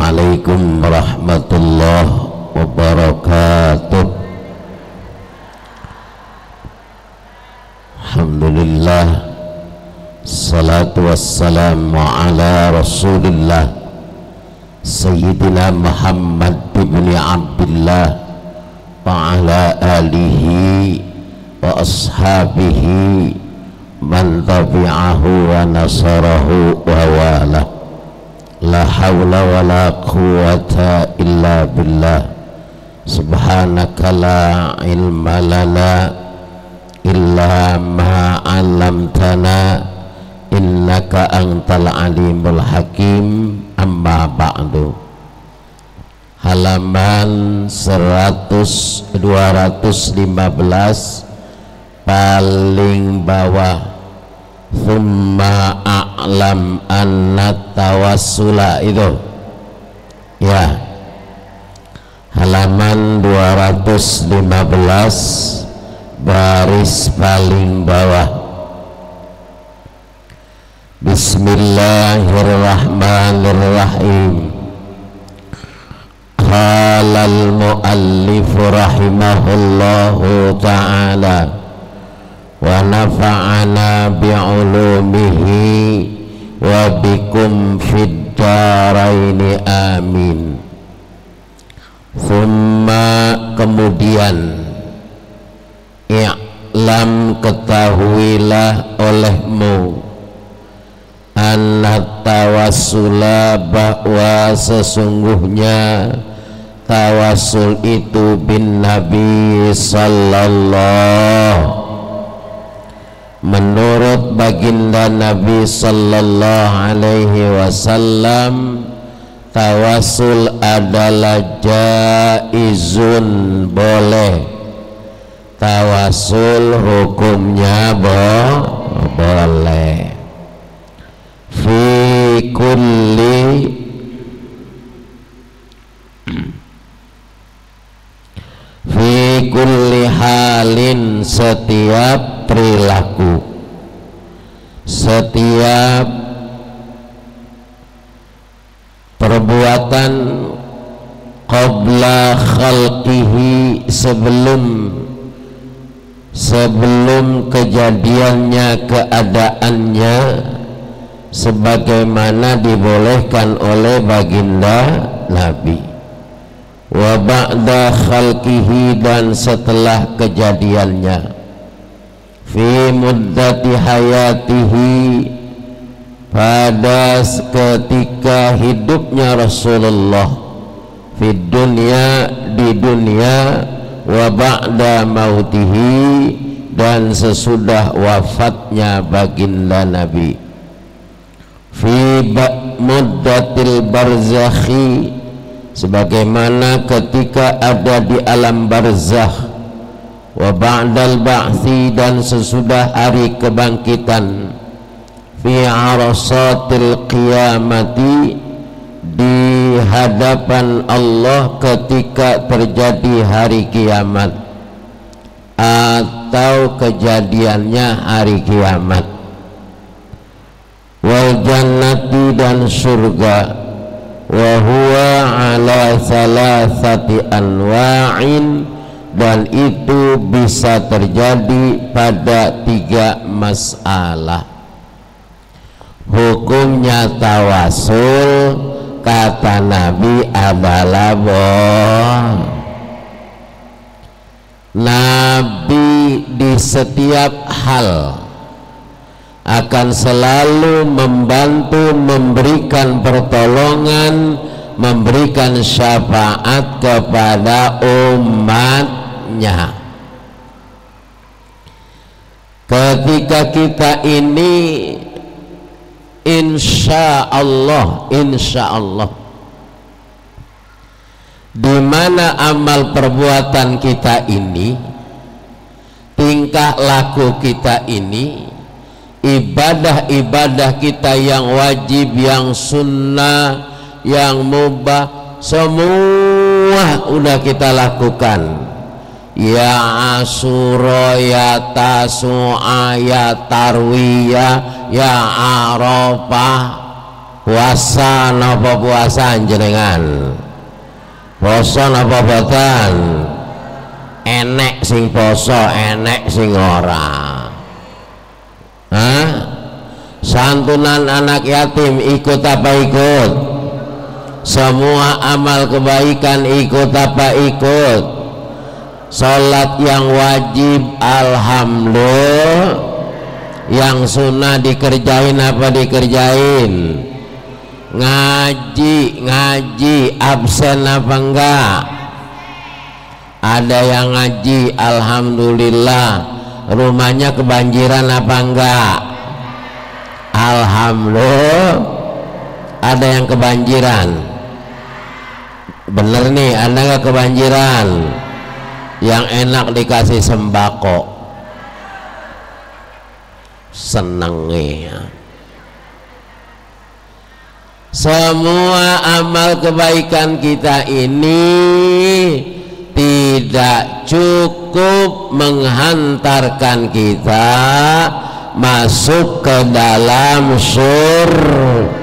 Assalamualaikum warahmatullahi wabarakatuh. Alhamdulillah, salatu wassalamu ala rasulillah Sayyidina Muhammad ibn Abdullah wa ala alihi wa ashabihi man tabi'ahu wa nasarahu wa wala. La hawla wa la quwwata illa billah. Subhanaka la ilma lana illa ma 'allamtana innaka antal alimul hakim. Amma ba'du. Halaman 215 paling bawah. Thumma a'lam anna tawassula, itu ya, halaman 215 baris paling bawah. Bismillahirrahmanirrahim. Qalal muallif rahimahullahu ta'ala wa nafa'ana bi'ulumihi wa bikum fid daraini amin. Thumma, kemudian, i'lam, ketahuilah olehmu, anna tawassula, bahwa sesungguhnya tawassul itu bin Nabi sallallahu, menurut baginda Nabi sallallahu alaihi wasallam, tawassul adalah jaizun, boleh. Tawassul hukumnya boleh. Fi kulli halin, setiap perilaku, setiap perbuatan, qabla khalqihi, sebelum kejadiannya, keadaannya, sebagaimana dibolehkan oleh baginda Nabi. Wa ba'da khalqihi, dan setelah kejadiannya. Fi muddati hayatihi, pada ketika hidupnya Rasulullah, fi dunya, di dunia, wa ba'da mautihi, dan sesudah wafatnya baginda Nabi. Fi muddatil barzakhi, sebagaimana ketika ada di alam barzakh. Wa ba'dal ba'thi, dan sesudah hari kebangkitan. Fi arasatil qiyamati, di hadapan Allah ketika terjadi hari kiamat, atau kejadiannya hari kiamat. Wal jannati, dan surga. Wa huwa ala thalathati anwa'in, dan itu bisa terjadi pada 3 masalah. Hukumnya tawassul, kata Nabi, adalah Nabi di setiap hal akan selalu membantu, memberikan pertolongan, memberikan syafaat kepada umatnya. Ketika kita ini insya Allah, di mana amal perbuatan kita ini, tingkah laku kita ini, ibadah-ibadah kita yang wajib, yang sunnah, yang mubah, semua udah kita lakukan. Ya Asyura, ya Tasu'a, ya Tarwiyah, ya Arafah, Puasa napa puasa jenengan? Poso napa boten? Enek sing poso, enek sing ora. Hah? Santunan anak yatim ikut apa ikut? Semua amal kebaikan ikut apa ikut? Salat yang wajib alhamdulillah, yang sunnah dikerjain apa dikerjain? Ngaji absen apa enggak? Ada yang ngaji alhamdulillah, rumahnya kebanjiran apa enggak? Alhamdulillah. Ada yang kebanjiran, bener nih, Anda enggak kebanjiran? Yang enak dikasih sembako, seneng ya. Semua amal kebaikan kita ini tidak cukup menghantarkan kita masuk ke dalam surga.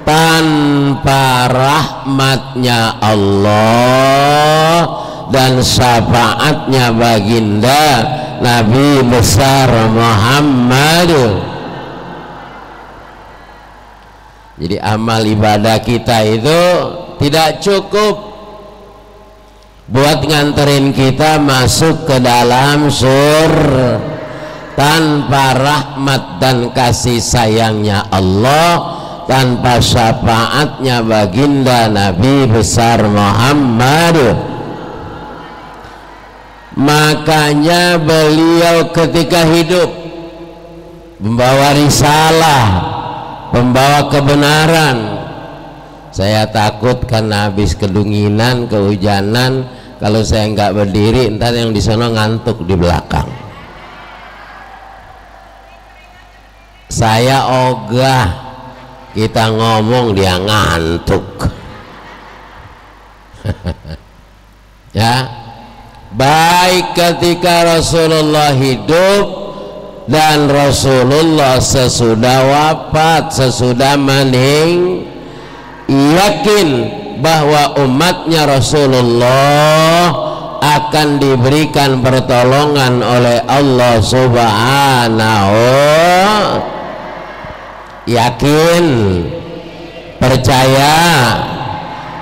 Tanpa rahmatnya Allah dan syafaatnya baginda Nabi besar Muhammad. Jadi amal ibadah kita itu tidak cukup buat nganterin kita masuk ke dalam surga. Tanpa rahmat dan kasih sayangnya Allah, tanpa syafaatnya baginda Nabi besar Muhammad. Makanya beliau ketika hidup membawa risalah, membawa kebenaran. Saya takut karena habis kedunginan, kehujanan, kalau saya nggak berdiri ntar yang di sana ngantuk di belakang. Saya ogah kita ngomong dia ngantuk. Ya, baik ketika Rasulullah hidup dan Rasulullah sesudah wafat, sesudah meninggal, yakin bahwa umatnya Rasulullah akan diberikan pertolongan oleh Allah Subhanahu. Yakin, percaya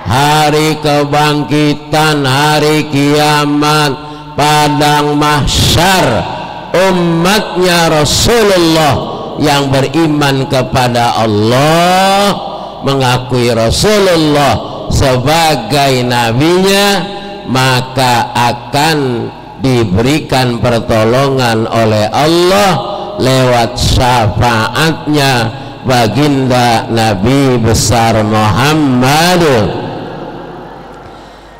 hari kebangkitan, hari kiamat, padang mahsyar, umatnya Rasulullah yang beriman kepada Allah, mengakui Rasulullah sebagai nabinya, maka akan diberikan pertolongan oleh Allah lewat syafaatnya baginda Nabi besar Muhammad.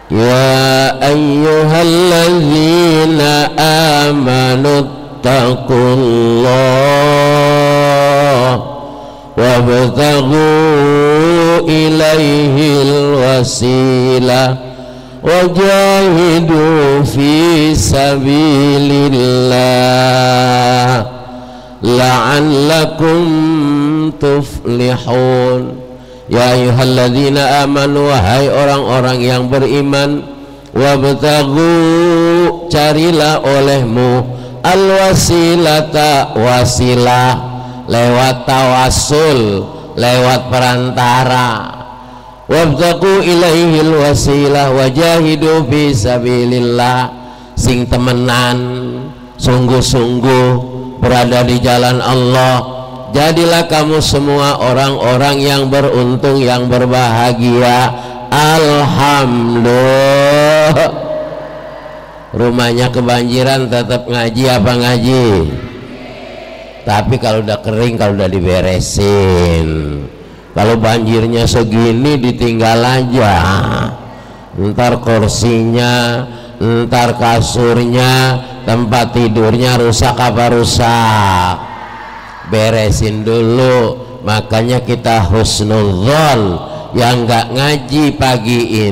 Ya ayyuhalladzina amanu taqullah wabtaghu ilaihil wasilah wajahidu fi sabilillah la'allakum tuflihun. Ya ayyuhalladzina amanu, wahai orang-orang yang beriman, wabtaghu, carilah olehmu, alwasilata, wasilah, lewat tawasul, lewat perantara. Wabtaghu ilaihil wasilah wajahidu fi sabilillah, sing temenan sungguh-sungguh berada di jalan Allah. Jadilah kamu semua orang-orang yang beruntung, yang berbahagia. Alhamdulillah. Rumahnya kebanjiran tetap ngaji apa ngaji? Tapi kalau udah kering, kalau udah diberesin. Kalau banjirnya segini ditinggal aja, ntar kursinya, ntar kasurnya, tempat tidurnya rusak apa rusak? Beresin dulu. Makanya kita husnudzon, yang nggak ngaji pagi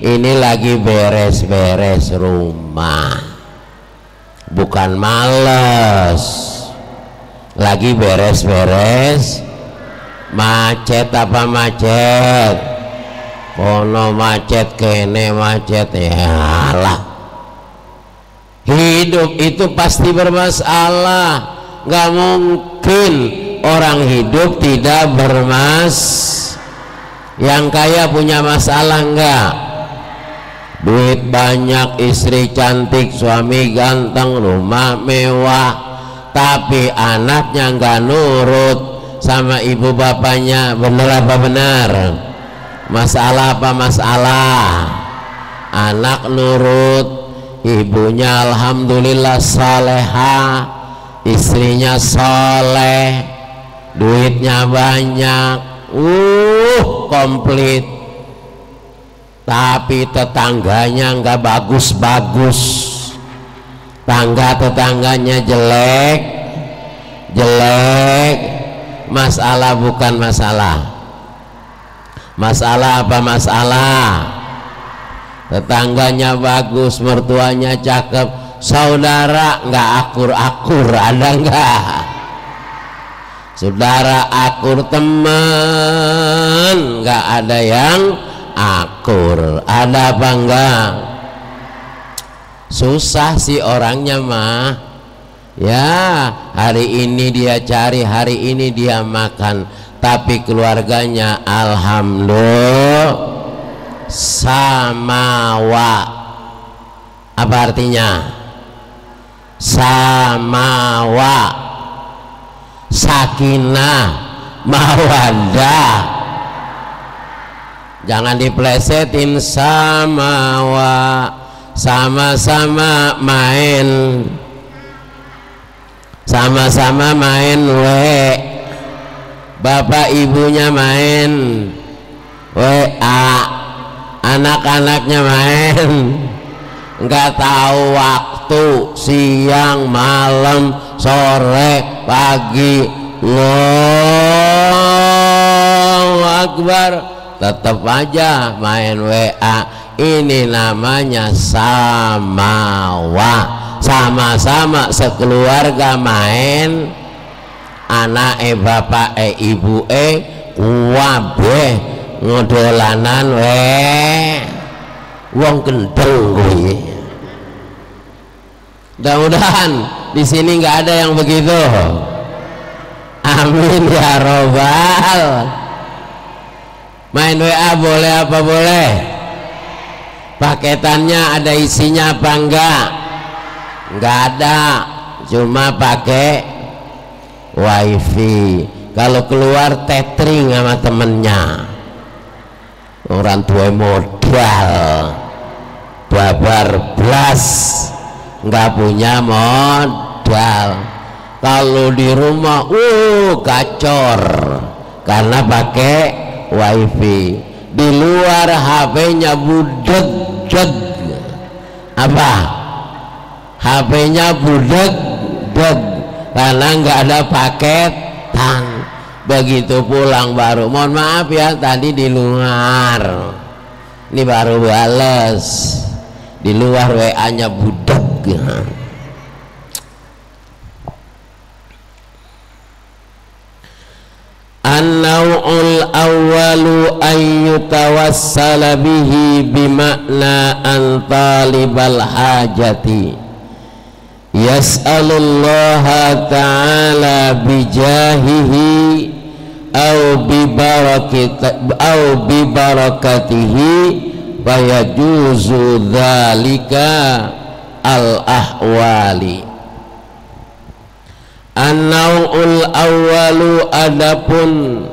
ini lagi beres-beres rumah, bukan males, lagi beres-beres. macet apa macet, kono macet kene macet, ya lah. Hidup itu pasti bermasalah, nggak mungkin orang hidup tidak yang kaya punya masalah enggak? Duit banyak, istri cantik, suami ganteng, rumah mewah, tapi anaknya nggak nurut sama ibu bapaknya. Bener apa benar? Masalah apa masalah? Anak nurut, ibunya alhamdulillah salehah, istrinya soleh, duitnya banyak, komplit, tapi tetangganya nggak bagus-bagus, tetangganya jelek. Masalah bukan masalah. Masalah apa masalah? Tetangganya bagus, mertuanya cakep, saudara nggak akur-akur, ada nggak? Saudara akur, teman nggak ada yang akur, ada apa enggak? Susah sih orangnya mah, ya hari ini dia cari, hari ini dia makan, tapi keluarganya alhamdulillah samawa. Apa artinya? Samawa, sakinah, mawaddah. Jangan diplesetin, samawa, sama-sama main, sama-sama main bapak ibunya main WA, anak-anaknya main, nggak tahu waktu, siang, malam, sore, pagi. Allahu Akbar, tetap aja main WA. Ini namanya samawa, sama-sama sekeluarga main, anak bapak ibu kuwabe ngodolanan wong gendeng kuwi. Mudah-mudahan di sini nggak ada yang begitu. Amin ya robbal. Main WA boleh apa boleh? Paketannya ada isinya apa enggak? Enggak ada, cuma pakai wifi. Kalau keluar tethering sama temennya, orang tua modal babar blas, nggak punya modal. Kalau di rumah gacor karena pakai wifi. Di luar HP-nya budeg, apa? HP-nya budeg karena nggak ada paketan. Begitu pulang baru, mohon maaf ya tadi di luar, ini baru bales, di luar WA-nya budeg. An-naw'ul awwalu an yutawassala bihi bima'na an talibal hajati yas'alullaha ta'ala bijahihi au bibarakatihi fayajuzu dhalika al-ahwali. An-naw'ul awwalu, adapun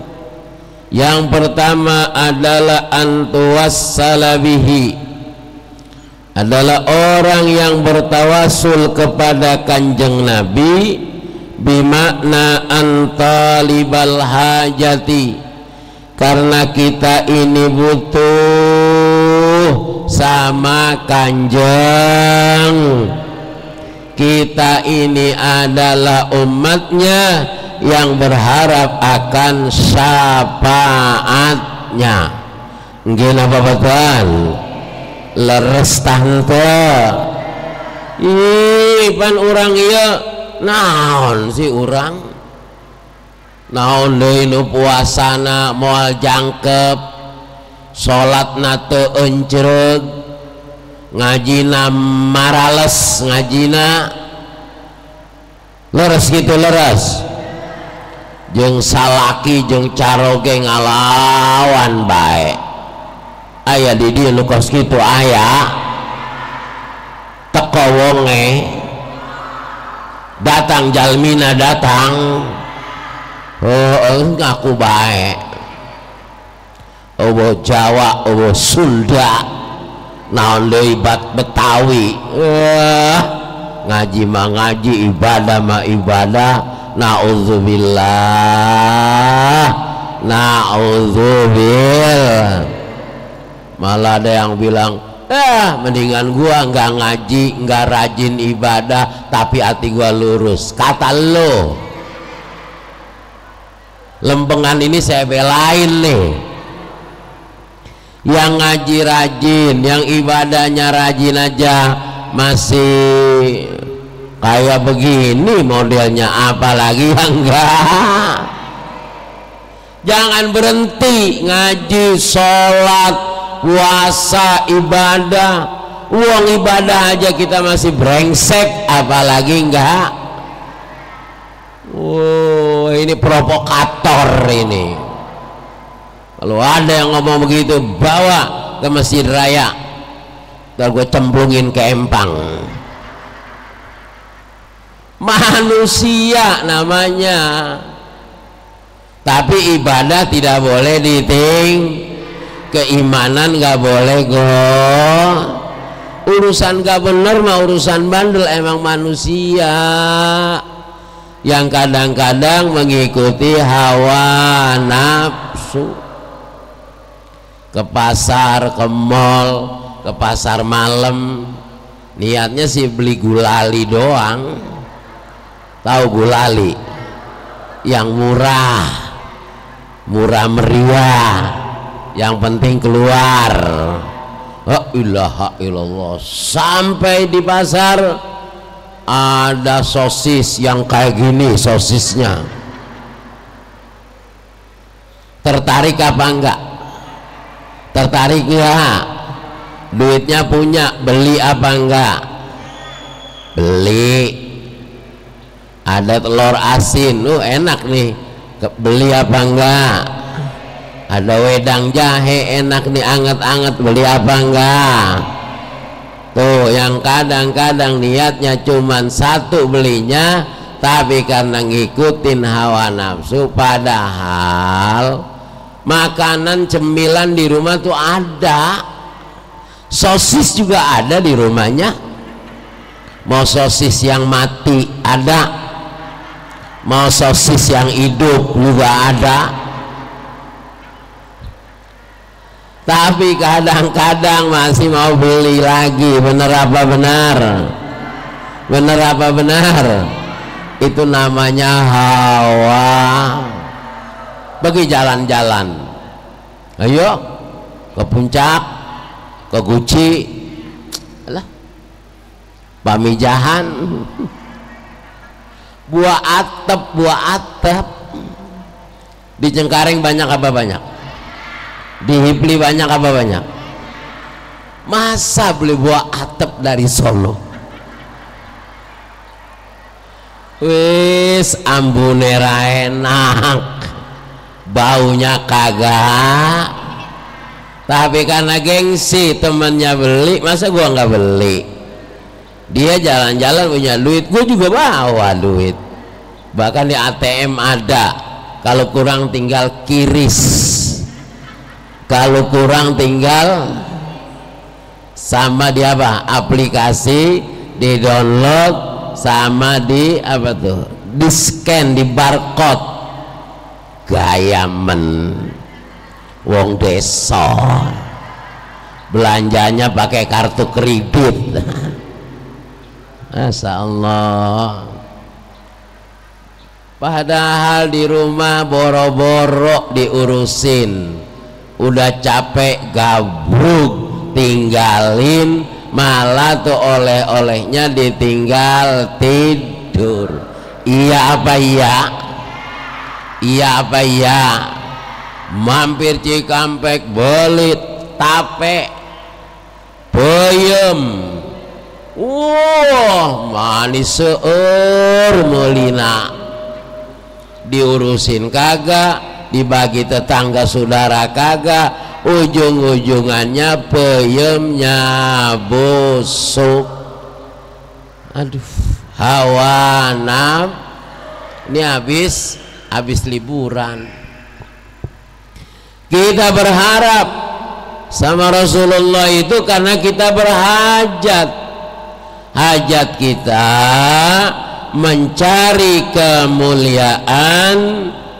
yang pertama adalah antuwassala bihi, adalah orang yang bertawassul kepada kanjeng Nabi bimakna antalibal hajati, karena kita ini butuh sama kanjeng. Kita ini adalah umatnya yang berharap akan syafaatnya. Nggih napa betul? Leres tante. Ih, pan urang ieu naon si urang? naon deui nu puasana moal jangkep, salatna teu encreug, ngajina marales, ngajina leres gitu leres, jeung salaki jeung caroge ngalawan bae. Aya di dieu nu kos kitu aya teko wonge datang jalmina datang ngaku bae eueuh Jawa eueuh Sunda naon deui Betawi ngaji mah ngaji ibadah mah ibadah. Nauzubillah nauzubillah. Malah ada yang bilang mendingan gua nggak ngaji nggak rajin ibadah tapi hati gua lurus. Kata lo lempengan ini saya belain nih, yang ngaji rajin, yang ibadahnya rajin aja masih kayak begini modelnya, apalagi yang enggak. Jangan berhenti ngaji, sholat, puasa, ibadah. Uang ibadah aja kita masih brengsek, apalagi enggak. Ini provokator ini. Kalau ada yang ngomong begitu, bawa ke Masjid Raya, ntar gue cemplungin ke empang. Manusia namanya, tapi ibadah tidak boleh keimanan nggak boleh urusan gak bener mah urusan bandel. Emang manusia yang kadang-kadang mengikuti hawa nafsu, ke pasar, ke mall, ke pasar malam, niatnya sih beli gulali doang. Tahu gulali yang murah meriah, yang penting keluar. La ilaha illallah. Sampai di pasar ada sosis yang kayak gini sosisnya, tertarik apa enggak? Tertarik enggak? Duitnya punya, beli apa enggak? Beli. Ada telur asin, enak nih, beli apa enggak? Ada wedang jahe enak nih, anget-anget, beli apa enggak? Tuh yang kadang-kadang niatnya cuman satu belinya, tapi karena ngikutin hawa nafsu. Padahal makanan cemilan di rumah tuh ada, sosis juga ada di rumahnya. Mau sosis yang mati ada, mau sosis yang hidup juga ada. Tapi kadang-kadang masih mau beli lagi. Bener apa benar? Bener apa benar? Itu namanya hawa. Pergi jalan-jalan, ayo ke puncak, ke Guci, alah, Pamijahan, buah atep. Di Cengkareng banyak apa banyak? Di Hipli banyak apa banyak? Masa beli buah atep dari Solo? Wis ambunera enak, baunya kagak. Tapi karena gengsi temennya beli, masa gua nggak beli? Dia jalan-jalan punya duit, gua juga bawa duit. Bahkan di ATM ada, kalau kurang tinggal kiris. Kalau kurang tinggal sama di apa? Aplikasi di download sama di apa tuh? Di scan, di barcode. Gaya men wong desa. Belanjanya pakai kartu kredit. Masya Allah. Padahal di rumah boro-boro diurusin, udah capek gabruk tinggalin, malah tuh oleh-olehnya ditinggal tidur. Iya apa iya? Iya apa iya? Mampir Cikampek beli tape peyem, manis seueur meulina, diurusin kagak, dibagi tetangga saudara kagak, ujung-ujungannya peyemnya busuk. Aduh, hawa naf ini habis liburan. Kita berharap sama Rasulullah itu karena kita berhajat. Hajat kita mencari kemuliaan,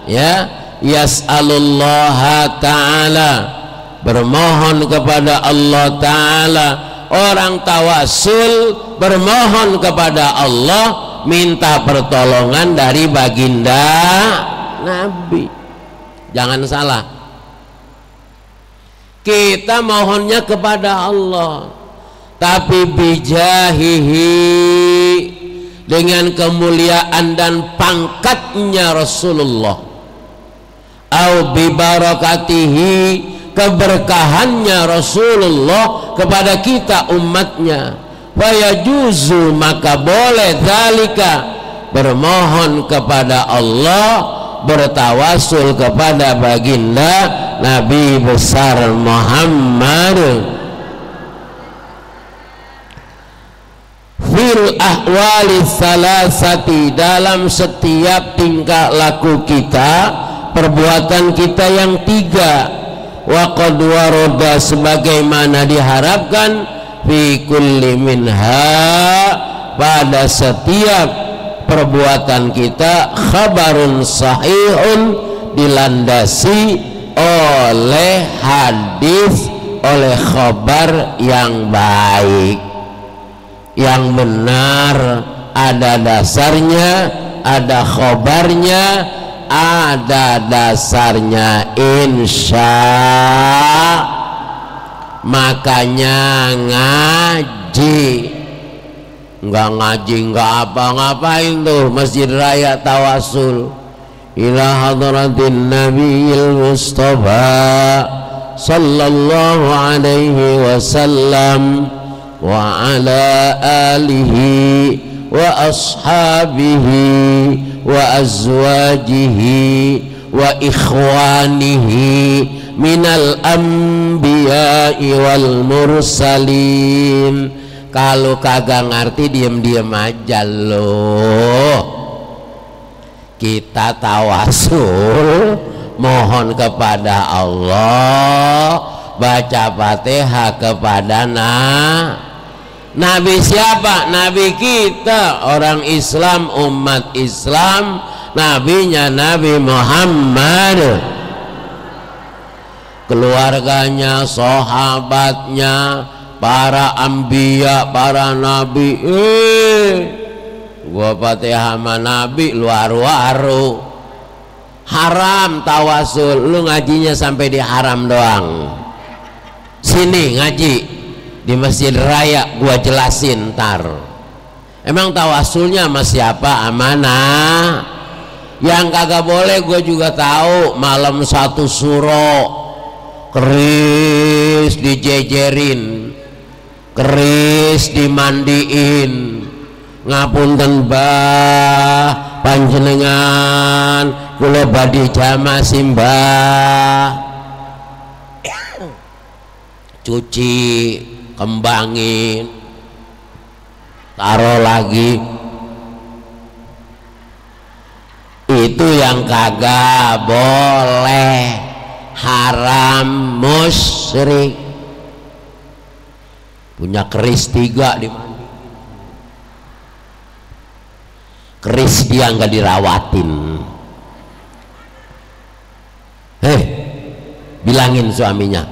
ya, yas'alullaha ta'ala, bermohon kepada Allah Ta'ala. Orang tawasul bermohon kepada Allah, minta pertolongan dari baginda Nabi. Jangan salah, kita mohonnya kepada Allah, tapi bijahihi, dengan kemuliaan dan pangkatnya Rasulullah, au bibarakatihi, keberkahannya Rasulullah kepada kita umatnya. Fayajuzu, maka boleh zalika, bermohon kepada Allah, bertawasul kepada baginda Nabi besar Muhammad. Fil ahwali salasati, dalam setiap tingkah laku kita, perbuatan kita yang tiga. Wa qad warada, sebagaimana diharapkan, fi kulli minha, pada setiap perbuatan kita, khabarun sahihun, dilandasi oleh hadis, oleh khabar yang baik, yang benar, ada dasarnya, ada khabarnya, ada dasarnya, insya. Makanya ngaji, nggak ngaji nggak apa-ngapain tuh, Masjid Raya tawasul ila hadratin Nabiyil Mustafa sallallahu alaihi wasallam wa ala alihi wa ashabihi wa azwajihi wa ikhwanihi minal anbiya'i wal mursalin. Kalau kagak ngerti diem-diem aja loh. Kita tawasul, mohon kepada Allah, baca Fatihah kepada Nabi. Siapa? Nabi kita, orang Islam, umat Islam. Nabinya Nabi Muhammad, keluarganya, sahabatnya, para ambiya, para nabi. Gua Fatihah sama Nabi luar-waru. Haram tawasul, lu ngajinya sampai di haram doang. Sini ngaji di Masjid Raya, gua jelasin ntar. Emang tawasulnya sama siapa? Amanah. Yang kagak boleh gua juga tahu, malam satu suro, keris dijejerin, keris dimandiin. Ngapunten Mbah panjenengan, kula badhe jamaah simbah. Cuci, kembangin, taruh lagi. Itu yang kagak boleh, haram, musyrik. Punya keris 3 di mana? Keris dia nggak dirawatin. Bilangin suaminya,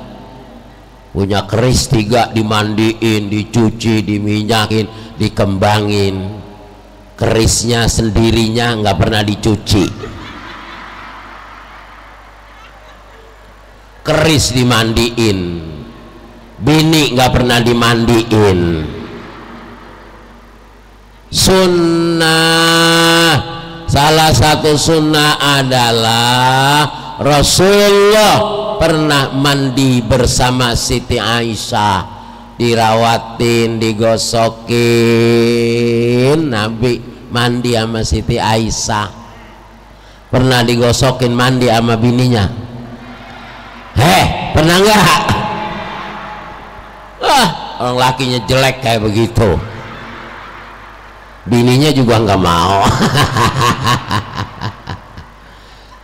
punya keris 3 dimandiin, dicuci, diminyakin, dikembangin. Kerisnya sendirinya nggak pernah dicuci. Keris dimandiin, bini nggak pernah dimandiin. Sunnah Salah satu sunnah adalah Rasulullah pernah mandi bersama Siti Aisyah, dirawatin, digosokin. Nabi mandi sama Siti Aisyah, pernah digosokin mandi sama bininya. Pernah nggak? Orang lakinya jelek kayak begitu, bininya juga nggak mau.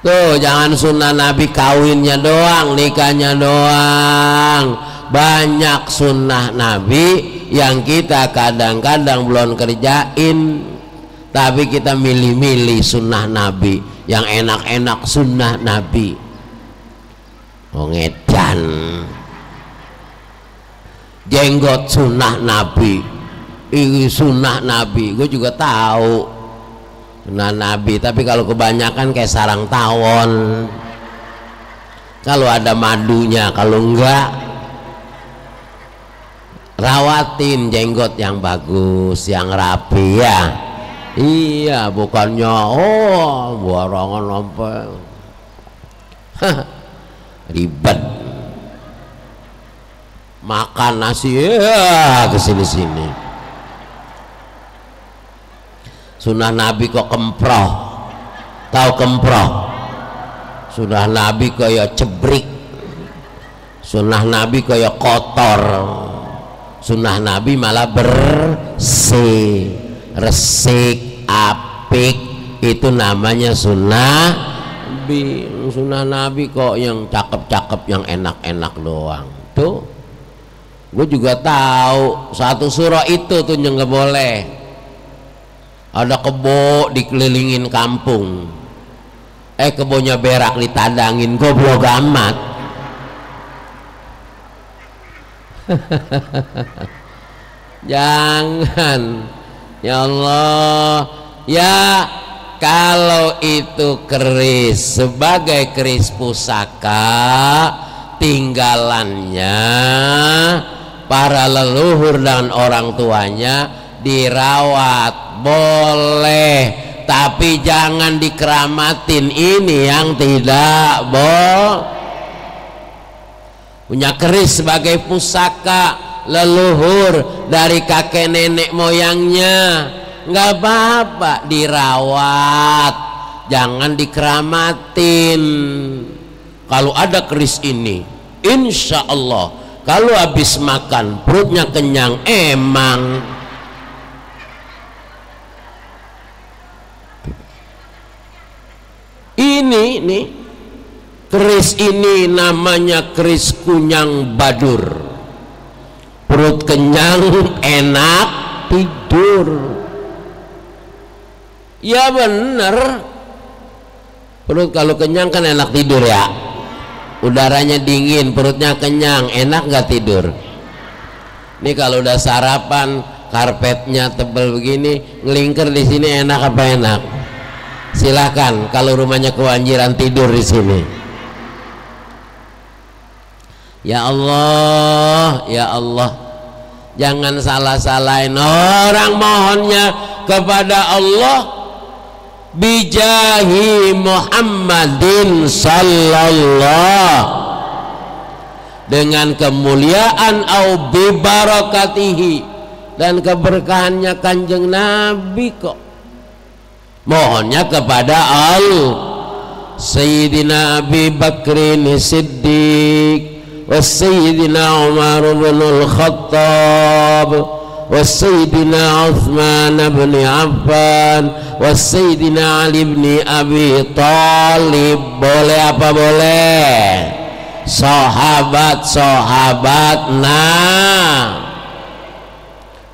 Tuh, jangan sunnah Nabi kawinnya doang, nikahnya doang. Banyak sunnah Nabi yang kita kadang-kadang belum kerjain, tapi kita milih-milih sunnah Nabi yang enak-enak. Sunnah Nabi ngedan jenggot, sunnah Nabi. Ini sunnah Nabi, gue juga tahu sunnah Nabi, tapi kalau kebanyakan kayak sarang tawon. Kalau ada madunya, kalau enggak rawatin jenggot yang bagus, yang rapi ya. Iya, bukannya barangan sampai ribet makan nasi ya kesini-sini. Sunnah Nabi kok kemproh, tahu kemproh? Sunnah Nabi kayak cebrik, sunnah Nabi kayak kotor, sunnah Nabi malah bersih, resik, apik, itu namanya sunnah Nabi. Sunnah Nabi kok yang cakep-cakep, yang enak-enak doang. Tuh, gue juga tahu satu surah itu tuh yang nggak boleh. Ada kebo dikelilingin kampung, kebonya berak ditadangin, goblok amat. Jangan, ya Allah. Ya, kalau itu keris sebagai keris pusaka tinggalannya para leluhur dan orang tuanya, dirawat boleh, tapi jangan dikeramatin. Ini yang tidak boleh. Punya keris sebagai pusaka leluhur dari kakek nenek moyangnya, nggak apa-apa, dirawat, jangan dikeramatin. Kalau ada keris ini, insya Allah kalau habis makan perutnya kenyang. Emang ini nih keris ini namanya keris kunyang badur. Perut kenyang, enak tidur. Ya bener, perut kalau kenyang kan enak tidur ya. Udaranya dingin, perutnya kenyang, enak nggak tidur? Ini kalau udah sarapan, karpetnya tebal begini, ngelingker di sini, enak apa enak? Silakan kalau rumahnya kebanjiran tidur di sini. Ya Allah, ya Allah, jangan salah-salahin orang, mohonnya kepada Allah bijahi Muhammadin sallallahu, dengan kemuliaan au bi barakatihi, dan keberkahannya kanjeng Nabi kok. Mohonnya kepada Allah Sayyidina Abi Bakrin Siddiq wa Sayyidina Umar bin Al-Khattab wa Sayyidina Uthman bin Affan wa Sayyidina Ali bin Abi Talib. Boleh apa boleh? Sahabat-sahabat. Nah,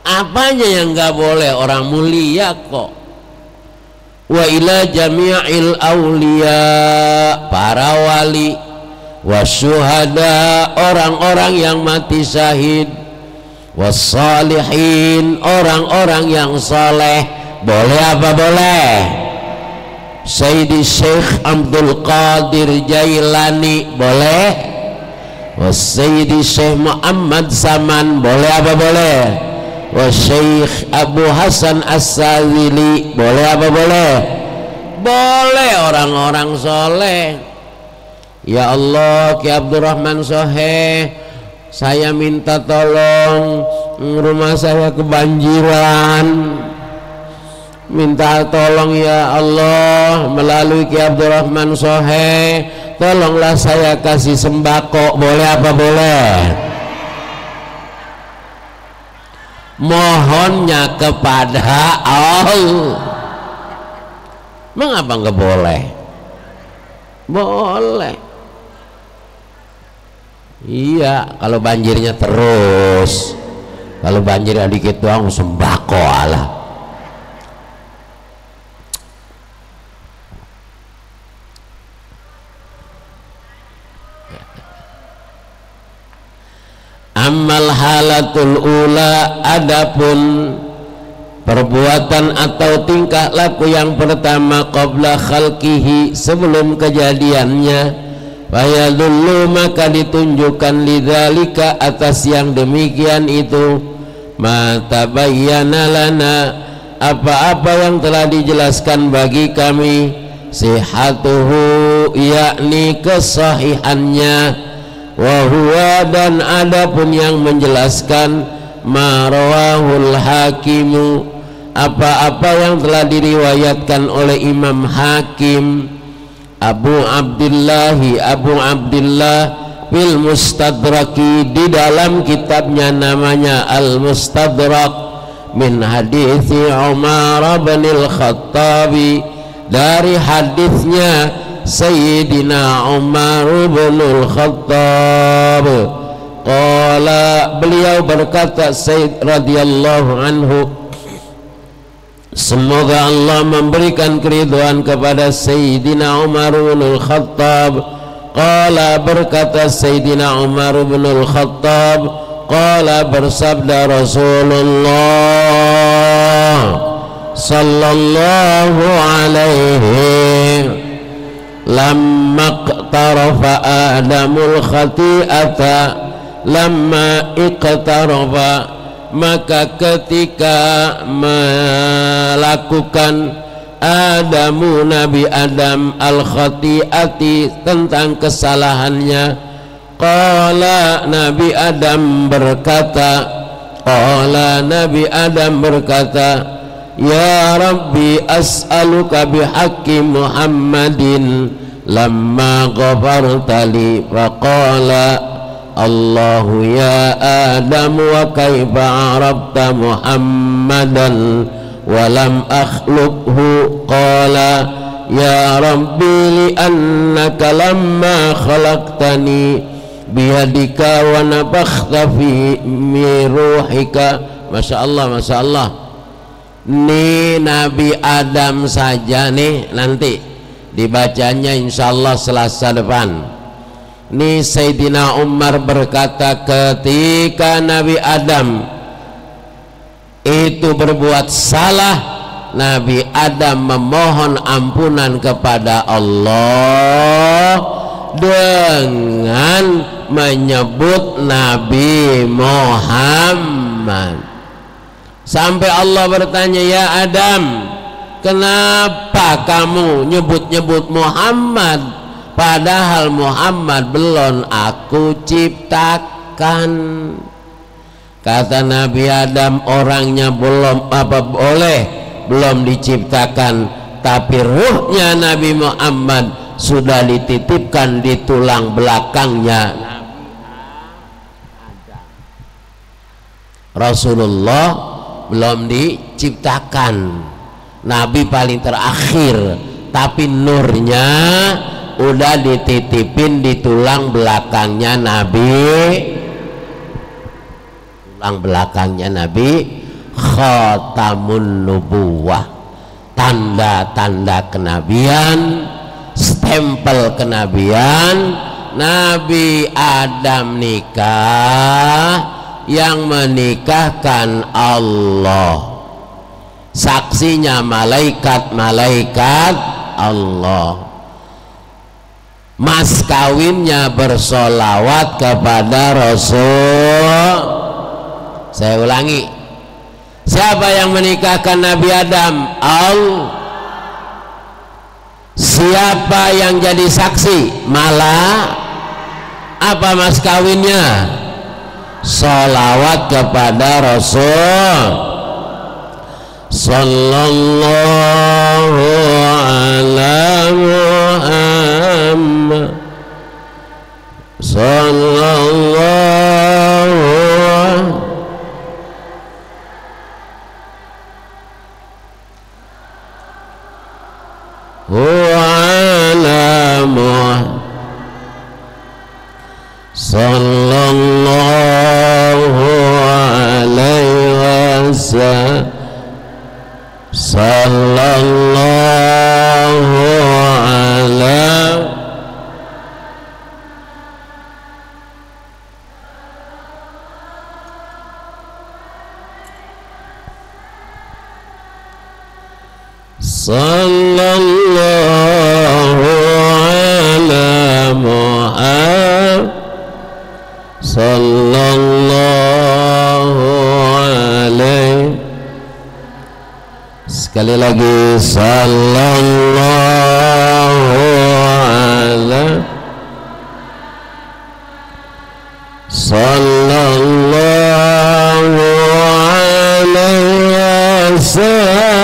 apanya yang nggak boleh? Orang mulia kok. Wa ila jami'il awliya, para wali, wasyuhada, orang-orang yang mati syahid, wassalihin, orang-orang yang saleh. Boleh apa boleh? Sayyidi Syekh Abdul Qadir Jailani boleh, Sayyidi Syekh Muhammad Saman boleh apa boleh, Syekh Abu Hasan As-Sazili boleh apa boleh, boleh orang-orang soleh. Ya Allah, Ki Abdurrahman Soheh, saya minta tolong, rumah saya kebanjiran, minta tolong ya Allah melalui Ki Abdurrahman Soheh, tolonglah saya kasih sembako, boleh apa boleh? Mohonnya kepada Allah. Mengapa nggak boleh? Boleh. Iya, kalau banjirnya terus, kalau banjirnya dikit doang sembako Allah. Amal halatul ula, adapun perbuatan atau tingkah laku yang pertama qabla khalqihi, sebelum kejadiannya, fayadullu, maka ditunjukkan lidzalika, atas yang demikian itu, ma tabayyana lana, apa-apa yang telah dijelaskan bagi kami, sihatuhu, yakni kesahihannya, wa huwa, dan adapun yang menjelaskan, ma rawahul hakimu, apa-apa yang telah diriwayatkan oleh Imam Hakim Abu Abdullah fil Mustadraki, di dalam kitabnya namanya Al Mustadrak, min hadithi Umar bin Al-Khattabi, dari hadisnya Sayyidina Umar bin Al-Khattab, qala, beliau berkata, Sayyid radhiyallahu anhu, semoga Allah memberikan keridhaan kepada Sayyidina Umar bin Al-Khattab. Qala, berkata Sayyidina Umar bin Al-Khattab, qala, bersabda Rasulullah sallallahu alaihi, lamma iqtarafa adamul khati'ata, lamma iqtarafa, maka ketika melakukan Adamu, Nabi Adam, al-khati'ati, tentang kesalahannya, qala, Nabi Adam berkata, ya Rabbi, as'aluka bihaqqi Muhammadin lamma ghafartali, faqala Allahu ya Adam, wa kaifa arabta Muhammadan wa lam akhluqhu, qala ya Rabbi, li'annaka lamma khalaqtani biyadika wa nafakhta fi ruhika. Masya Allah, Masya Allah. Nih Nabi Adam saja nih, nanti dibacanya insyaallah Selasa depan. Nih Sayyidina Umar berkata, ketika Nabi Adam itu berbuat salah, Nabi Adam memohon ampunan kepada Allah dengan menyebut Nabi Muhammad, sampai Allah bertanya, ya Adam, kenapa kamu nyebut-nyebut Muhammad, padahal Muhammad belum aku ciptakan. Kata Nabi Adam, orangnya belum belum diciptakan, tapi ruhnya Nabi Muhammad sudah dititipkan di tulang belakangnya Rasulullah belum diciptakan, Nabi paling terakhir, tapi nurnya udah dititipin di tulang belakangnya Nabi, khatamun nubuwah, tanda-tanda kenabian, stempel kenabian. Nabi Adam nikah, yang menikahkan Allah, saksinya malaikat-malaikat Allah, mas kawinnya bersolawat kepada Rasul. Saya ulangi, siapa yang menikahkan Nabi Adam? Allah. siapa yang jadi saksi? Malah apa mas kawinnya? Sholawat kepada Rasul sallallahu ala Muhammad sallallahu ala Muhammad sallallahu alaihi wasallam sallallahu alaihi sallallahu ala Muhammad sallallahu alaihi. Sekali lagi sallallahu alaihi sallallahu alaihi wasallam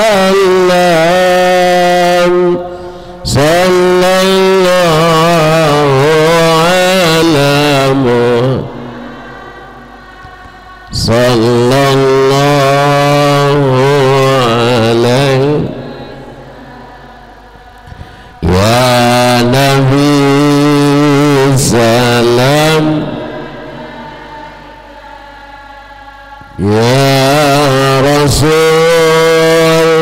sallallahu ala Muhammad sallallahu alaihi. Ya Nabi salam, ya Rasul,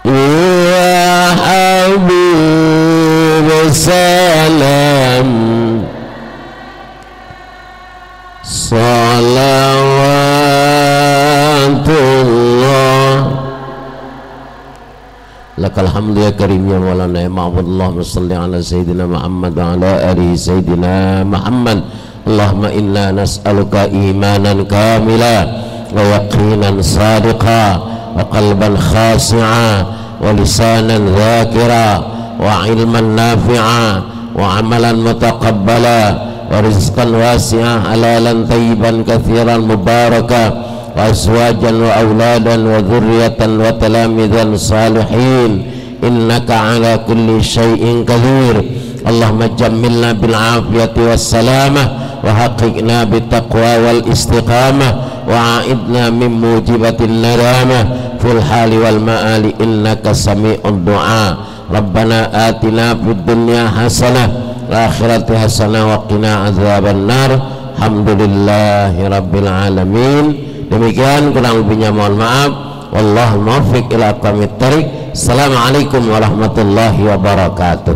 ya Habib salam, salawatullah lakal hamdu ya karim ya maulana ya ma'bud. Allahumma salli ala sayyidina Muhammad wa ala alihi sayyidina Muhammad. Allahumma inna nas'aluka imanan kamila wa yaqinan sadiqa wa qalban khasi'a wa lisanan dhakira wa ilman nafi'a wa amalan mutaqabbala wa rizqan wasi'a halalan tayyiban kathiran mubaraka wa azwajan wa auladan wa dhurriyatan wa talamidan salihin innaka ala kulli syai'in qadir. Allahumma jammilna bil afiyati was salamah wa haqiqna bit taqwa wal istiqamah wa a'idna min mujibatin nadamah fil hali wal ma'ali innaka sami'ud du'a. Rabbana atina fid dunya hasanah wa akhirati hasanah wa qina azaban nar. Alhamdulillahi rabbil alamin. Demikian, kurang lebihnya mohon maaf. Wallahul muwaffiq ila aqwamit thoriq. Assalamualaikum warahmatullahi wabarakatuh.